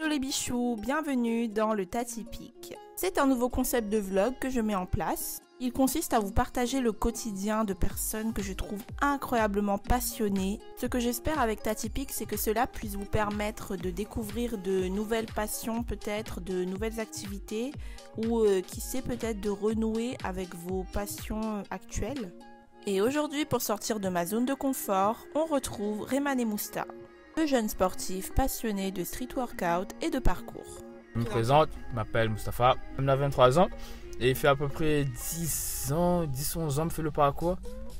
les bichous, bienvenue dans le tas typique. C'est un nouveau concept de vlog que je mets en place. Il consiste à vous partager le quotidien de personnes que je trouve incroyablement passionnées. Ce que j'espère avec Tas Typique, c'est que cela puisse vous permettre de découvrir de nouvelles passions, peut-être de nouvelles activités, ou qui sait peut-être de renouer avec vos passions actuelles. Et aujourd'hui, pour sortir de ma zone de confort, on retrouve Rayman et Mousta, deux jeunes sportifs passionnés de street workout et de parcours. Je me présente, je m'appelle Moustapha, j'ai 23 ans et il fait à peu près 10-11 ans que je fais le parcours.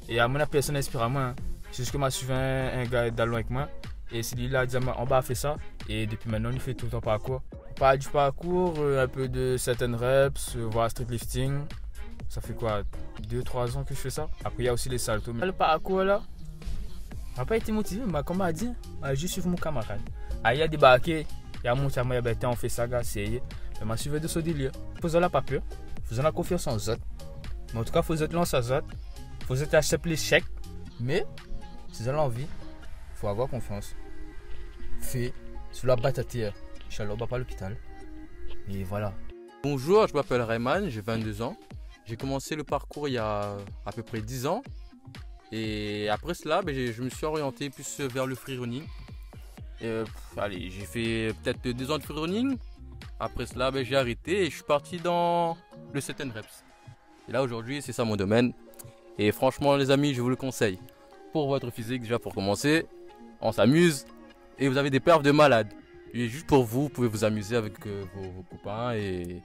Et à mon personne inspire à moi. Hein. C'est juste que moi suivi un gars d'allons avec moi et c'est lui là dit en bas fait ça et depuis maintenant il fait tout le temps parcours. On parle du parcours, un peu de certaines reps, voir street lifting. Ça fait quoi 2-3 ans que je fais ça. Après il y a aussi les saltos. Le parcours là, je n'ai pas été motivé, mais comme on a dit, je suis mon camarade. Il a débarqué, il a monté à moi, on fait ça, gars, c'est. Je suivi de ce délire. Faisons la pas peur, faisons la confiance en eux. Mais en tout cas, il faut être lancer à eux. Il faut être accepter les chèques. Mais, si vous avez envie, il faut avoir confiance. Fait sur la batte à terre. Inch'Allah, on va pas à l'hôpital. Et voilà. Bonjour, je m'appelle Rayman, j'ai 22 ans. J'ai commencé le parcours il y a à peu près 10 ans. Et après cela, je me suis orienté plus vers le freerunning. Allez, j'ai fait peut-être 2 ans de freerunning. Après cela, j'ai arrêté et je suis parti dans le set and reps. Et là aujourd'hui, c'est ça mon domaine. Et franchement les amis, je vous le conseille. Pour votre physique, déjà pour commencer, on s'amuse et vous avez des perfs de malade. Et juste pour vous, vous pouvez vous amuser avec vos copains et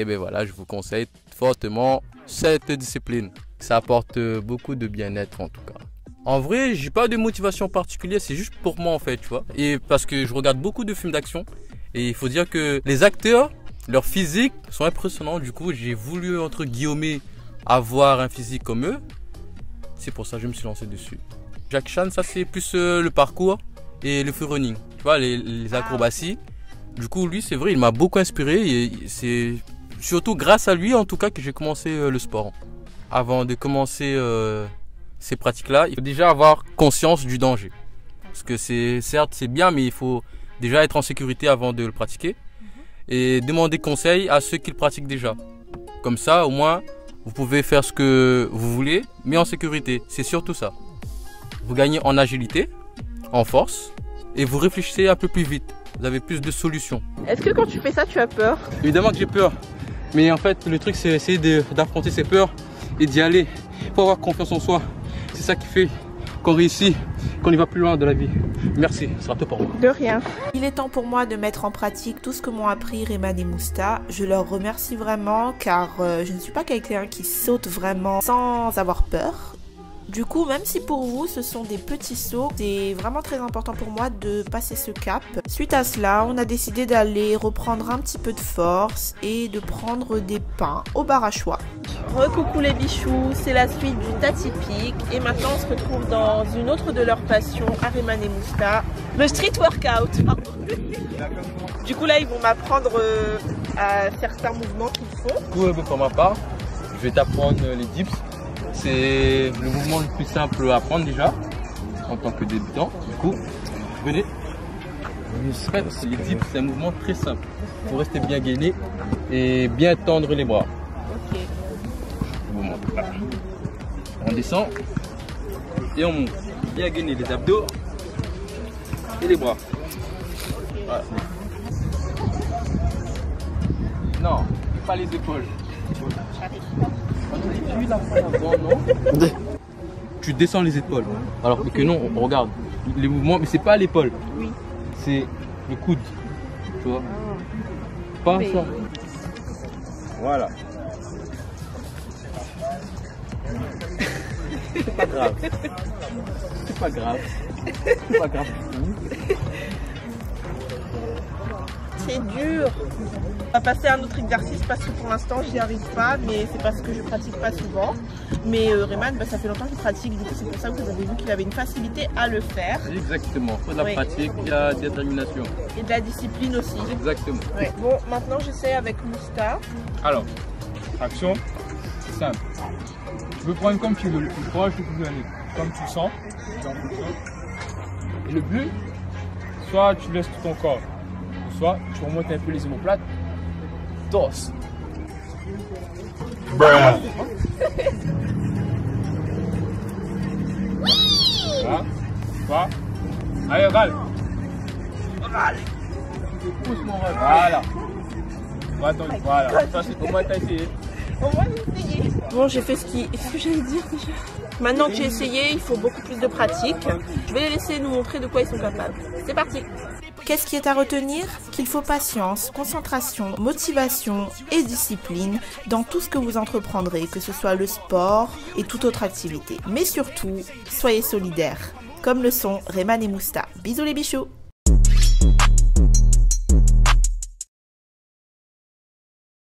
voilà, je vous conseille fortement cette discipline. Ça apporte beaucoup de bien-être en tout cas. En vrai, j'ai pas de motivation particulière, c'est juste pour moi en fait, tu vois. Et parce que je regarde beaucoup de films d'action et il faut dire que les acteurs, leur physique sont impressionnants. Du coup, j'ai voulu entre guillemets avoir un physique comme eux. C'est pour ça que je me suis lancé dessus. Jackie Chan, ça c'est plus le parcours et le freerunning, tu vois, les acrobaties. Du coup, lui, c'est vrai, il m'a beaucoup inspiré et c'est surtout grâce à lui en tout cas que j'ai commencé le sport. Avant de commencer ces pratiques-là, il faut déjà avoir conscience du danger. Parce que certes c'est bien, mais il faut déjà être en sécurité avant de le pratiquer. Et demander conseil à ceux qui le pratiquent déjà. Comme ça, au moins, vous pouvez faire ce que vous voulez, mais en sécurité. C'est surtout ça. Vous gagnez en agilité, en force, et vous réfléchissez un peu plus vite. Vous avez plus de solutions. Est-ce que quand tu fais ça, tu as peur? Évidemment que j'ai peur. Mais en fait, le truc, c'est essayer d'affronter ses peurs et d'y aller. Il faut avoir confiance en soi. C'est ça qui fait qu'on réussit, qu'on y va plus loin de la vie. Merci, ce sera tout pour moi. De rien. Il est temps pour moi de mettre en pratique tout ce que m'ont appris Rayman et Mousta. Je leur remercie vraiment car je ne suis pas quelqu'un qui saute vraiment sans avoir peur. Du coup, même si pour vous ce sont des petits sauts, c'est vraiment très important pour moi de passer ce cap. Suite à cela, on a décidé d'aller reprendre un petit peu de force et de prendre des pains au bar à choix. Recoucou les bichous, c'est la suite du tas typique et maintenant on se retrouve dans une autre de leurs passions, Rayman et Mousta, le street workout. Du coup là, ils vont m'apprendre à certains mouvements qu'ils font. Du coup, pour ma part, je vais t'apprendre les dips. C'est le mouvement le plus simple à apprendre déjà, en tant que débutant. Du coup, venez. Les dips, c'est un mouvement très simple. Il faut rester bien gainé et bien tendre les bras. Ok. Je vous montre. Là. On descend et on monte. Bien gainer les abdos et les bras. Voilà. Non, pas les épaules. Tu descends les épaules. Alors que non, on regarde les mouvements, mais c'est pas l'épaule. Oui. C'est le coude. Tu vois. Pas ça. Voilà. C'est pas grave. C'est pas grave. C'est pas grave. C'est dur. On va passer à un autre exercice parce que pour l'instant j'y arrive pas, mais c'est parce que je pratique pas souvent. Mais Rayman, ça fait longtemps qu'il pratique, du coup c'est pour ça que vous avez vu qu'il avait une facilité à le faire. Exactement, il faut de la pratique, il y a de la détermination. Et de la discipline aussi. Exactement. Ouais. Bon, maintenant j'essaie avec Mousta. Alors, action, c'est simple. Tu peux prendre comme tu veux, le plus proche, le plus éloigné. Comme tu sens. Et le but, soit tu laisses tout ton corps, t'assois, tu remontes un peu les omoplates, torse. Bruh. Voilà. Allez, râle. Pousse mon rêve. Voilà. Voilà. Ça, c'est comment t'as essayé. Bon, j'ai fait ce que j'allais dire déjà. Maintenant que j'ai essayé, il faut beaucoup plus de pratique. Je vais les laisser nous montrer de quoi ils sont capables. C'est parti. Qu'est-ce qui est à retenir? Qu'il faut patience, concentration, motivation et discipline dans tout ce que vous entreprendrez, que ce soit le sport et toute autre activité. Mais surtout, soyez solidaires, comme le sont Rayman et Mousta. Bisous les bichous!